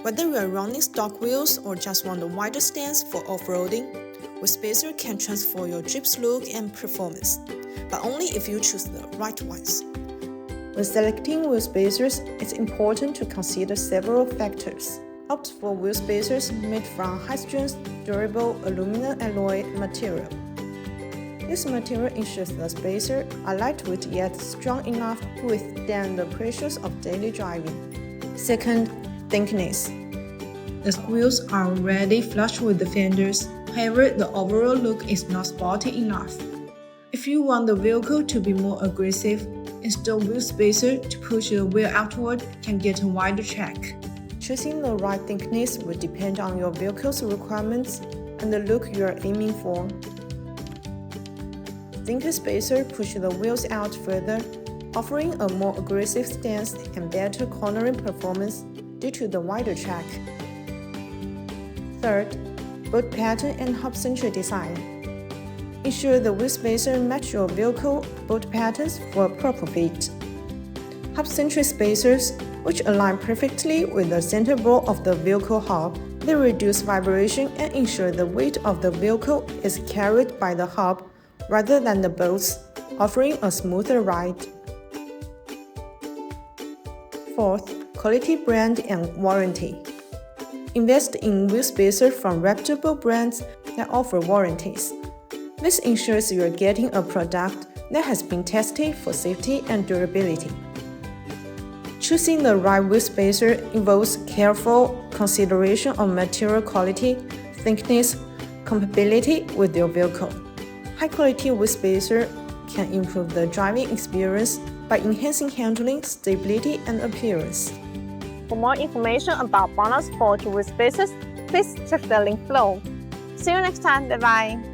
Whether you are running stock wheels or just want a wider stance for off-roading, wheel spacer can transform your Jeep's look and performance, but only if you choose the right ones. When selecting wheel spacers, it's important to consider several factors. Opt for wheel spacers made from high-strength, durable aluminum alloy material. This material ensures the spacers are lightweight yet strong enough to withstand the pressures of daily driving. Second, thickness. The wheels are already flush with the fenders, however, the overall look is not sporty enough. If you want the vehicle to be more aggressive, install wheel spacer to push the wheel outward can get a wider track. Choosing the right thickness will depend on your vehicle's requirements and the look you are aiming for. Thicker spacer push the wheels out further, offering a more aggressive stance and better cornering performance due to the wider track. Third, bolt pattern and Hub-Centric Design. Ensure the wheel spacer match your vehicle bolt patterns for a proper fit. Hub-Centric spacers, which align perfectly with the center bore of the vehicle hub, they reduce vibration and ensure the weight of the vehicle is carried by the hub rather than the bolts, offering a smoother ride. Fourth, quality brand and warranty. Invest in wheel spacers from reputable brands that offer warranties. This ensures you are getting a product that has been tested for safety and durability. Choosing the right wheel spacer involves careful consideration of material quality, thickness, compatibility with your vehicle. High-quality wheel spacer can improve the driving experience by enhancing handling, stability, and appearance. For more information about BONOSS wheel spacers, please check the link below. See you next time. Bye-bye.